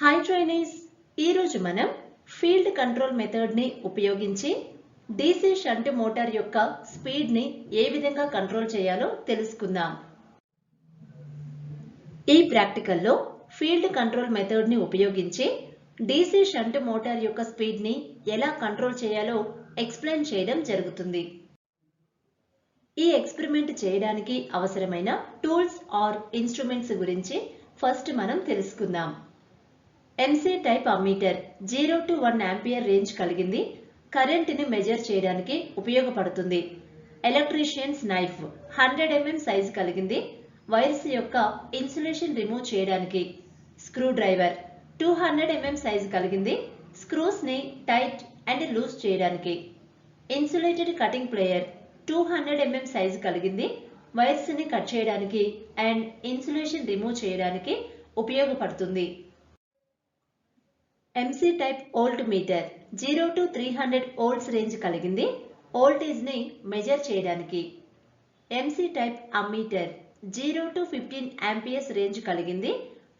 Hi trainees, ఈరోజు మనం field control మెథడ్ని ఉపయోగించి డీసీ షంట్ మోటార్ యొక్క స్పీడ్ని ఏ విధంగా కంట్రోల్ చేయాలో తెలుసుకుందాం. ఈ ప్రాక్టికల్లో ఫీల్డ్ కంట్రోల్ మెథడ్ని ఉపయోగించి డీసీ షంట్ మోటార్ యొక్క స్పీడ్ని ఎలా కంట్రోల్ చేయాలో ఎక్స్ప్లెయిన్ చేయడం జరుగుతుంది. ఈ ఎక్స్పెరిమెంట్ చేయడానికి అవసరమైన టూల్స్ ఆర్ ఇన్స్ట్రుమెంట్స్ గురించి ఫస్ట్ మనం తెలుసుకుందాం. MC type ammeter 0 to 1 ampere range కలిగింది. కరెంట్ని మెజర్ చేయడానికి ఉపయోగపడుతుంది. ఎలక్ట్రీషియన్స్ నైఫ్ 100 mm సైజు కలిగింది. వైర్స్ యొక్క ఇన్సులేషన్ రిమూవ్ చేయడానికి. స్క్రూ డ్రైవర్ 200 mm సైజు కలిగింది. స్క్రూస్ని టైట్ అండ్ లూజ్ చేయడానికి. Insulated cutting player 200 mm size కలిగింది. వైర్స్ని కట్ చేయడానికి అండ్ ఇన్సులేషన్ రిమూవ్ చేయడానికి ఉపయోగపడుతుంది. MC type volt meter 0 to 300 volts range కలిగింది. వోల్టేజ్ని మెజర్ చేయడానికి. MC type ammeter 0 to 15 amperes range కలిగింది.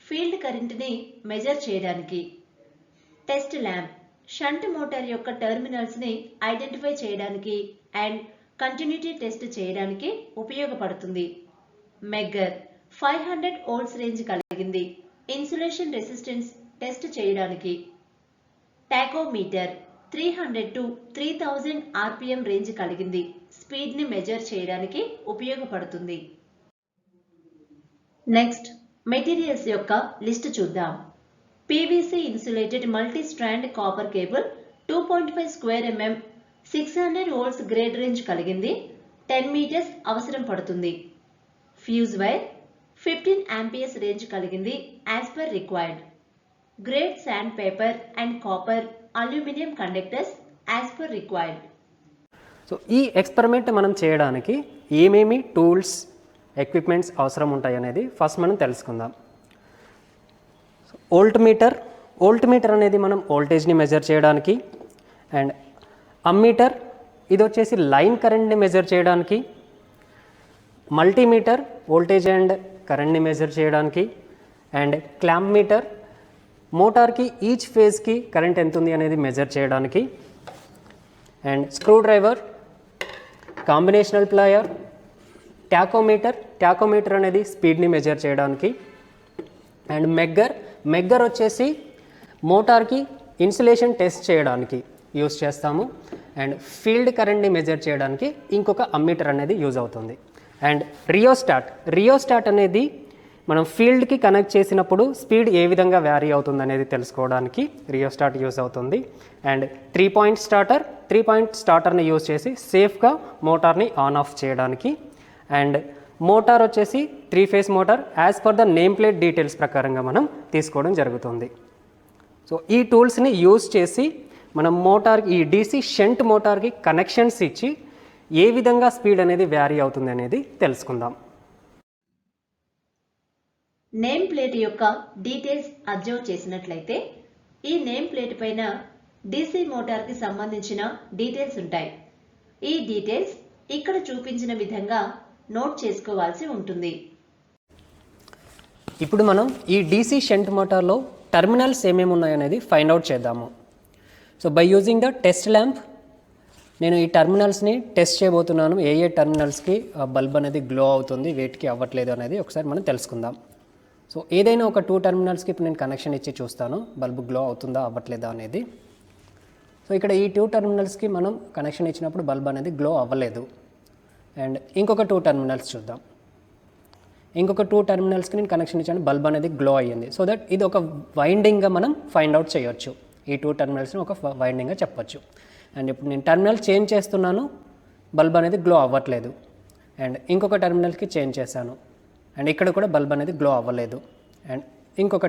ఫీల్డ్ కరెంట్ని మెజర్ చేయడానికి. టెస్ట్ ల్యాంప్ షంట్ మోటార్ యొక్క టెర్మినల్స్ని ఐడెంటిఫై చేయడానికి అండ్ కంటిన్యూటీ టెస్ట్ చేయడానికి ఉపయోగపడుతుంది. మెగ్గర్ 500 volts రేంజ్ కలిగింది. ఇన్సులేషన్ రెసిస్టెన్స్ టెస్ట్ చేయడానికి. టాకోమీటర్ 300 to 3000 RPM రేంజ్ కలిగింది. స్పీడ్ని మెజర్ చేయడానికి ఉపయోగపడుతుంది. నెక్స్ట్ మెటీరియల్స్ యొక్క లిస్ట్ చూద్దాం. PVC insulated multi strand copper cable 2.5 square mm 600 volts grade range కలిగింది. 10 meters అవసరం పడుతుంది. ఫ్యూజ్ వైర్ 15 amperes రేంజ్ కలిగింది as per required. Grade sand paper and copper aluminium conductors as per required. So ఈ experiment మనం చేయడానికి ఏమేమి tools equipments అవసరం ఉంటాయి అనేది ఫస్ట్ మనం తెలుసుకుందాం. వోల్ట్ మీటర్ అనేది మనం వోల్టేజ్ని మెజర్ చేయడానికి. అండ్ అమ్మీటర్ ఇది వచ్చేసి లైన్ కరెంట్ని మెజర్ చేయడానికి. మల్టీమీటర్ వోల్టేజ్ అండ్ కరెంట్ని మెజర్ చేయడానికి. అండ్ క్లాంప్ మీటర్ మోటార్కి ఈచ్ ఫేజ్కి కరెంట్ ఎంత ఉంది అనేది మెజర్ చేయడానికి. And screw driver, combinational plier, tachometer అనేది స్పీడ్ని మెజర్ చేయడానికి. అండ్ మెగ్గర్ వచ్చేసి మోటార్కి ఇన్సులేషన్ టెస్ట్ చేయడానికి యూజ్ చేస్తాము. అండ్ ఫీల్డ్ కరెంట్ని మెజర్ చేయడానికి ఇంకొక అమ్మీటర్ అనేది యూజ్ అవుతుంది. అండ్ రియోస్టాట్ అనేది మనం ఫీల్డ్కి కనెక్ట్ చేసినప్పుడు స్పీడ్ ఏ విధంగా వ్యారీ అవుతుంది అనేది తెలుసుకోవడానికి రియోస్టాట్ యూజ్ అవుతుంది. అండ్ 3-point స్టార్టర్ని యూజ్ చేసి సేఫ్గా మోటార్ని ఆన్ ఆఫ్ చేయడానికి. అండ్ మోటార్ వచ్చేసి 3-phase motor as per the name plate details ప్రకారంగా మనం తీసుకోవడం జరుగుతుంది. సో ఈ టూల్స్ని యూజ్ చేసి మనం మోటార్కి ఈ డీసీ షంట్ మోటార్కి కనెక్షన్స్ ఇచ్చి ఏ విధంగా స్పీడ్ అనేది వ్యారీ అవుతుంది అనేది తెలుసుకుందాం. నేమ్ ప్లేట్ యొక్క డీటెయిల్స్ అబ్జర్వ్ చేసినట్లయితే ఈ నేమ్ ప్లేట్ పైన డీసీ మోటార్కి సంబంధించిన డీటెయిల్స్ ఉంటాయి. ఈ డీటెయిల్స్ ఇక్కడ చూపించిన విధంగా నోట్ చేసుకోవాల్సి ఉంటుంది. ఇప్పుడు మనం ఈ డీసీ షంట్ మోటార్లో టెర్మినల్స్ ఏమేమి ఉన్నాయనేది ఫైండ్ అవుట్ చేద్దాము. So by using the test lamp నేను ఈ టెర్మినల్స్ని టెస్ట్ చేయబోతున్నాను. ఏ టెర్మినల్స్కి బల్బ్ అనేది గ్లో అవుతుంది, వేటికి అవ్వట్లేదు అనేది ఒకసారి మనం తెలుసుకుందాం. సో ఏదైనా ఒక 2 టెర్మినల్స్కి ఇప్పుడు నేను కనెక్షన్ ఇచ్చి చూస్తాను బల్బ్ గ్లో అవుతుందా అవ్వట్లేదా అనేది. సో ఇక్కడ ఈ 2 టెర్మినల్స్కి మనం కనెక్షన్ ఇచ్చినప్పుడు బల్బ్ అనేది గ్లో అవ్వలేదు. అండ్ ఇంకొక 2 టెర్మినల్స్ చూద్దాం. ఇంకొక 2 టెర్మినల్స్కి నేను కనెక్షన్ ఇచ్చాను, బల్బ్ అనేది గ్లో అయ్యింది. సో దట్ ఇది ఒక వైండింగ్గా మనం ఫైండ్ అవుట్ చేయొచ్చు. ఈ 2 టెర్మినల్స్ని ఒక వైండింగ్గా చెప్పొచ్చు. అండ్ ఇప్పుడు నేను టెర్మినల్ చేంజ్ చేస్తున్నాను, బల్బ్ అనేది గ్లో అవ్వట్లేదు. అండ్ ఇంకొక టెర్మినల్కి చేంజ్ చేశాను, అండ్ ఇక్కడ కూడా బల్బ్ అనేది గ్లో అవ్వలేదు. అండ్ ఇంకొక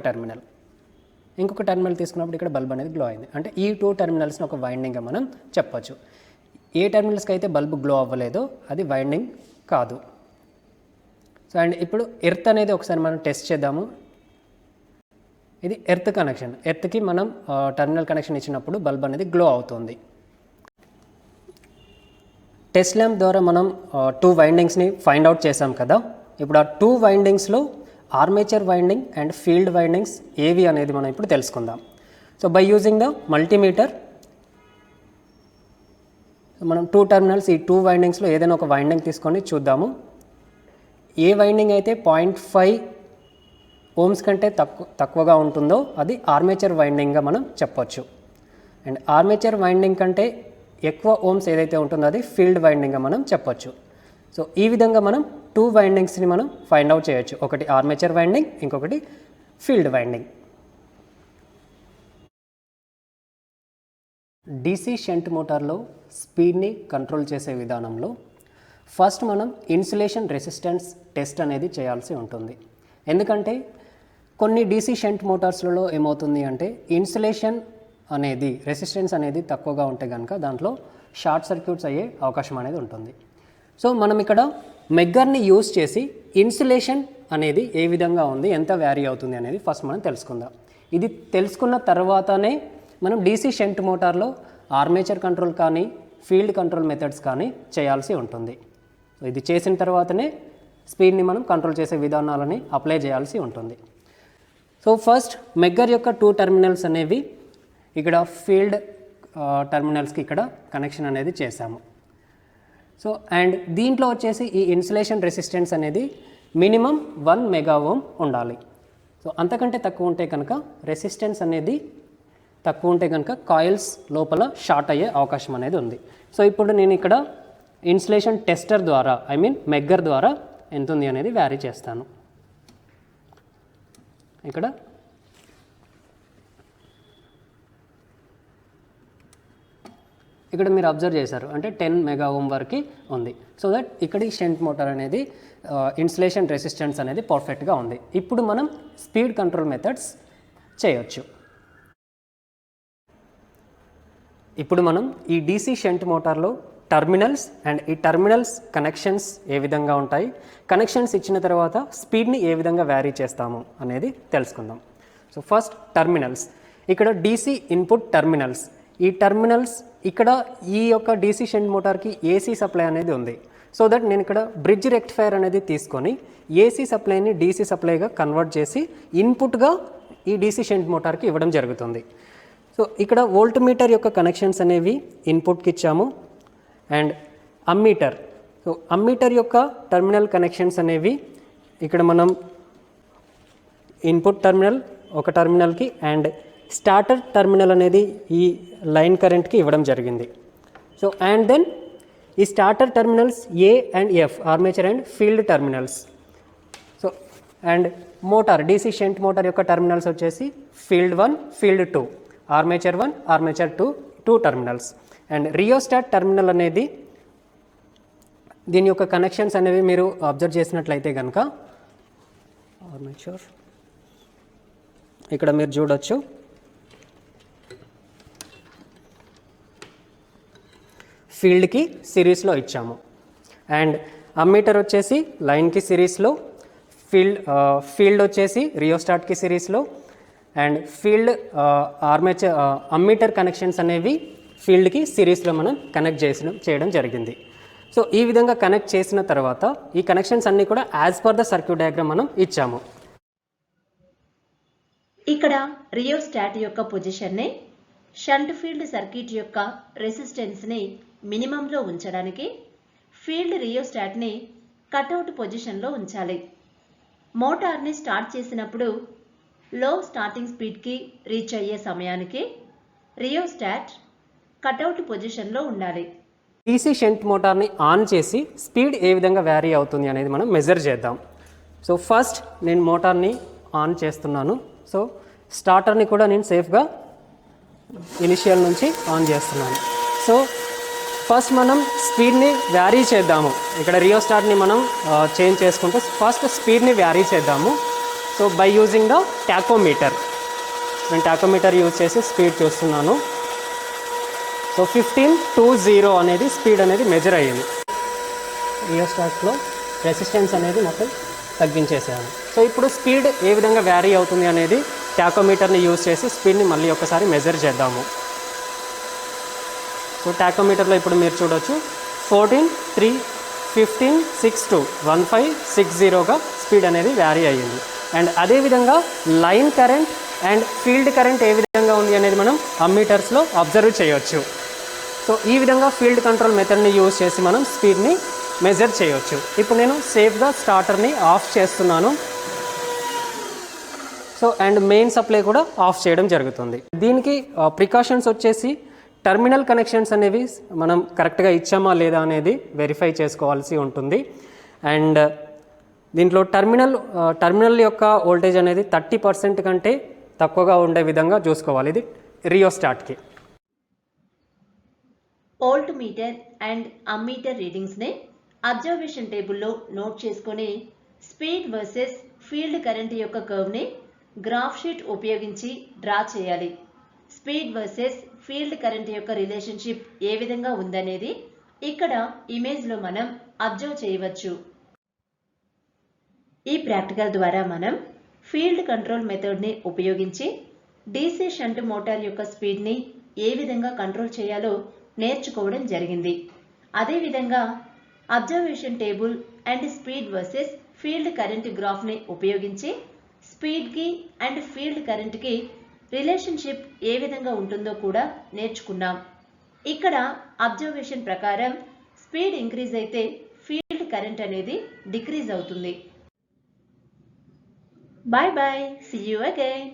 టెర్మినల్ తీసుకున్నప్పుడు ఇక్కడ బల్బ్ అనేది గ్లో అయింది. అంటే ఈ 2 టెర్మినల్స్ని ఒక వైండింగ్గా మనం చెప్పొచ్చు. ఏ టెర్మినల్స్కి అయితే బల్బ్ గ్లో అవ్వలేదో అది వైండింగ్ కాదు. సో అండ్ ఇప్పుడు ఎర్త్ అనేది ఒకసారి మనం టెస్ట్ చేద్దాము. ఇది ఎర్త్ కనెక్షన్. ఎర్త్కి మనం టెర్మినల్ కనెక్షన్ ఇచ్చినప్పుడు బల్బ్ అనేది గ్లో అవుతుంది. టెస్ట్ ల్యాంప్ ద్వారా మనం 2 వైండింగ్స్ని ఫైండ్ అవుట్ చేసాం కదా. ఇప్పుడు ఆ 2 వైండింగ్స్లో armature winding and field windings ఏవి అనేది మనం ఇప్పుడు తెలుసుకుందాం. So by using the multimeter మనం 2 టెర్మినల్స్, ఈ 2 వైండింగ్స్లో ఏదైనా ఒక వైండింగ్ తీసుకొని చూద్దాము. ఏ వైండింగ్ అయితే 0.5 ఓమ్స్ కంటే తక్కువగా ఉంటుందో అది ఆర్మేచర్ వైండింగ్గా మనం చెప్పొచ్చు. అండ్ ఆర్మేచర్ వైండింగ్ కంటే ఎక్కువ ఓమ్స్ ఏదైతే ఉంటుందో అది ఫీల్డ్ వైండింగ్గా మనం చెప్పొచ్చు. సో ఈ విధంగా మనం 2 వైండింగ్స్ని మనం ఫైండ్ అవుట్ చేయొచ్చు. ఒకటి ఆర్మేచర్ వైండింగ్, ఇంకొకటి ఫీల్డ్ వైండింగ్. డీసీ షంట్ మోటార్లో స్పీడ్ని కంట్రోల్ చేసే విధానంలో ఫస్ట్ మనం ఇన్సులేషన్ రెసిస్టెన్స్ టెస్ట్ అనేది చేయాల్సి ఉంటుంది. ఎందుకంటే కొన్ని డీసీ షంట్ మోటార్స్లలో ఏమవుతుంది అంటే ఇన్సులేషన్ అనేది రెసిస్టెన్స్ అనేది తక్కువగా ఉంటే కనుక దాంట్లో షార్ట్ సర్క్యూట్స్ అయ్యే అవకాశం అనేది ఉంటుంది. సో మనం ఇక్కడ మెగ్గర్ని యూజ్ చేసి ఇన్సులేషన్ అనేది ఏ విధంగా ఉంది, ఎంత వ్యారీ అవుతుంది అనేది ఫస్ట్ మనం తెలుసుకుందాం. ఇది తెలుసుకున్న తర్వాతనే మనం డీసీ షంట్ మోటార్లో ఆర్మేచర్ కంట్రోల్ కానీ ఫీల్డ్ కంట్రోల్ మెథడ్స్ కానీ చేయాల్సి ఉంటుంది. సో ఇది చేసిన తర్వాతనే స్పీడ్ని మనం కంట్రోల్ చేసే విధానాలని అప్లై చేయాల్సి ఉంటుంది. సో ఫస్ట్ మెగ్గర్ యొక్క 2 టెర్మినల్స్ అనేవి ఇక్కడ ఫీల్డ్ టెర్మినల్స్కి ఇక్కడ కనెక్షన్ అనేది చేశాము. సో అండ్ దీంట్లో వచ్చేసి ఈ ఇన్సులేషన్ రెసిస్టెన్స్ అనేది మినిమం 1 మెగా ఓమ్ ఉండాలి. సో అంతకంటే తక్కువ ఉంటే కనుక రెసిస్టెన్స్ అనేది తక్కువ ఉంటే కనుక కాయిల్స్ లోపల షార్ట్ అయ్యే అవకాశం అనేది ఉంది. సో ఇప్పుడు నేను ఇక్కడ ఇన్సులేషన్ టెస్టర్ ద్వారా మెగ్గర్ ద్వారా ఎంత ఉంది అనేది వ్యారీ చేస్తాను. ఇక్కడ మీరు అబ్జర్వ్ చేశారు అంటే 10 మెగా ఓమ్ వరకు ఉంది. సో దట్ ఇక్కడ ఈ షంట్ మోటార్ అనేది ఇన్సులేషన్ రెసిస్టెన్స్ అనేది పర్ఫెక్ట్గా ఉంది. ఇప్పుడు మనం స్పీడ్ కంట్రోల్ మెథడ్స్ చేయొచ్చు. ఇప్పుడు మనం ఈ డీసీ షంట్ మోటార్లో టర్మినల్స్ అండ్ ఈ టర్మినల్స్ కనెక్షన్స్ ఏ విధంగా ఉంటాయి, కనెక్షన్స్ ఇచ్చిన తర్వాత స్పీడ్ని ఏ విధంగా వ్యారీ చేస్తాము అనేది తెలుసుకుందాం. సో ఫస్ట్ టర్మినల్స్, ఇక్కడ డీసీ ఇన్పుట్ టర్మినల్స్. ఈ టర్మినల్స్ ఇక్కడ ఈ యొక్క డీసీ షంట్ మోటార్కి ఏసీ సప్లై అనేది ఉంది. సో దట్ నేను ఇక్కడ బ్రిడ్జ్ రెక్టిఫైర్ అనేది తీసుకొని ఏసీ సప్లైని డీసీ సప్లైగా కన్వర్ట్ చేసి ఇన్పుట్గా ఈ డీసీ షంట్ మోటార్కి ఇవ్వడం జరుగుతుంది. సో ఇక్కడ వోల్ట్ మీటర్ యొక్క కనెక్షన్స్ అనేవి ఇన్పుట్కి ఇచ్చాము. అండ్ అమ్మీటర్, సో అమ్మీటర్ యొక్క టర్మినల్ కనెక్షన్స్ అనేవి ఇక్కడ మనం ఇన్పుట్ టర్మినల్ ఒక టర్మినల్కి అండ్ స్టార్టర్ టర్మినల్ అనేది ఈ లైన్ కరెంట్కి ఇవ్వడం జరిగింది. సో అండ్ దెన్ ఈ starter terminals A and F armature and field terminals. So and motor DC shunt motor యొక్క టర్మినల్స్ వచ్చేసి field 1, field 2, armature 1, armature 2 terminals. And rheostat terminal అనేది దీని యొక్క కనెక్షన్స్ అనేవి మీరు అబ్జర్వ్ చేసినట్లయితే కనుక ఆర్మేచర్ ఇక్కడ మీరు చూడొచ్చు ఫీల్డ్కి సిరీస్లో ఇచ్చాము. అండ్ అమ్మీటర్ వచ్చేసి లైన్కి సిరీస్లో, ఫీల్డ్ వచ్చేసి రియోస్టాట్కి సిరీస్లో and field armature ammeter connections అనేవి ఫీల్డ్కి సిరీస్లో మనం కనెక్ట్ చేయడం జరిగింది. సో ఈ విధంగా కనెక్ట్ చేసిన తర్వాత ఈ కనెక్షన్స్ అన్నీ కూడా as per the circuit diagram మనం ఇచ్చాము. ఇక్కడ రియోస్టాట్ యొక్క పొజిషన్ని షంట్ ఫీల్డ్ సర్క్యూట్ యొక్క రెసిస్టెన్స్ని మినిమంలో ఉంచడానికి ఫీల్డ్ రియోస్టాట్ని కట్అవుట్ పొజిషన్లో ఉంచాలి. మోటార్ని స్టార్ట్ చేసినప్పుడు లో స్టార్టింగ్ స్పీడ్కి రీచ్ అయ్యే సమయానికి రియోస్టాట్ కట్అవుట్ పొజిషన్లో ఉండాలి. డీసీ షంట్ మోటార్ని ఆన్ చేసి స్పీడ్ ఏ విధంగా వ్యారీ అవుతుంది అనేది మనం మెజర్ చేద్దాం. సో ఫస్ట్ నేను మోటార్ని ఆన్ చేస్తున్నాను. సో స్టార్టర్ని కూడా నేను సేఫ్గా ఇనిషియల్ నుంచి ఆన్ చేస్తున్నాను. సో ఫస్ట్ మనం స్పీడ్ని వ్యారీ చేద్దాము. ఇక్కడ రియోస్టాట్ని మనం చేంజ్ చేసుకుంటూ ఫస్ట్ స్పీడ్ని వ్యారీ చేద్దాము. So by using the tachometer, నేను టాకోమీటర్ యూజ్ చేసి స్పీడ్ చూస్తున్నాను. సో 1520 అనేది స్పీడ్ అనేది మెజర్ అయ్యింది. రియోస్టాట్లో రెసిస్టెన్స్ అనేది మొత్తం తగ్గించేసాను. సో ఇప్పుడు స్పీడ్ ఏ విధంగా వ్యారీ అవుతుంది అనేది టాకోమీటర్ని యూజ్ చేసి స్పీడ్ని మళ్ళీ ఒకసారి మెజర్ చేద్దాము. సో టాకోమీటర్లో ఇప్పుడు మీరు చూడొచ్చు 14, 3, 15, 6, 2, 1560గా స్పీడ్ అనేది వ్యారీ అయ్యింది. అండ్ అదేవిధంగా line current and field current ఏ విధంగా ఉంది అనేది మనం అమ్మీటర్స్లో అబ్జర్వ్ చేయొచ్చు. సో ఈ విధంగా ఫీల్డ్ కంట్రోల్ మెథడ్ని యూజ్ చేసి మనం స్పీడ్ని మెజర్ చేయొచ్చు. ఇప్పుడు నేను సేఫ్గా స్టార్టర్ని ఆఫ్ చేస్తున్నాను. సో అండ్ మెయిన్ సప్లై కూడా ఆఫ్ చేయడం జరుగుతుంది. దీనికి ప్రికాషన్స్ వచ్చేసి టర్మినల్ కనెక్షన్స్ అనేవి మనం కరెక్ట్గా ఇచ్చామా లేదా అనేది వెరిఫై చేసుకోవాల్సి ఉంటుంది. అండ్ దీంట్లో టర్మినల్ యొక్క వోల్టేజ్ అనేది 30% కంటే తక్కువగా ఉండే విధంగా చూసుకోవాలి. ఇది రియోస్టాట్కి. వోల్ట్ మీటర్ అండ్ అమ్మీటర్ రీడింగ్స్ని అబ్జర్వేషన్ టేబుల్లో నోట్ చేసుకొని స్పీడ్ వర్సెస్ ఫీల్డ్ కరెంట్ యొక్క కర్వ్ని గ్రాఫ్ షీట్ ఉపయోగించి డ్రా చేయాలి. స్పీడ్ వర్సెస్ ఫీల్డ్ కరెంట్ యొక్క రిలేషన్షిప్ ఏ విధంగా ఉందనేది ఇక్కడ ఇమేజ్లో మనం అబ్జర్వ్ చేయవచ్చు. ఈ ప్రాక్టికల్ ద్వారా మనం ఫీల్డ్ కంట్రోల్ మెథడ్ని ఉపయోగించి డీసీ షంట్ మోటార్ యొక్క స్పీడ్ని ఏ విధంగా కంట్రోల్ చేయాలో నేర్చుకోవడం జరిగింది. అదేవిధంగా observation table and speed versus field current గ్రాఫ్ని ఉపయోగించి స్పీడ్కి అండ్ ఫీల్డ్ కరెంట్కి రిలేషన్షిప్ ఏ విధంగా ఉంటుందో కూడా నేర్చుకున్నాం. ఇక్కడ అబ్జర్వేషన్ ప్రకారం స్పీడ్ ఇంక్రీజ్ అయితే ఫీల్డ్ కరెంట్ అనేది డిక్రీజ్ అవుతుంది. Bye bye. See you again.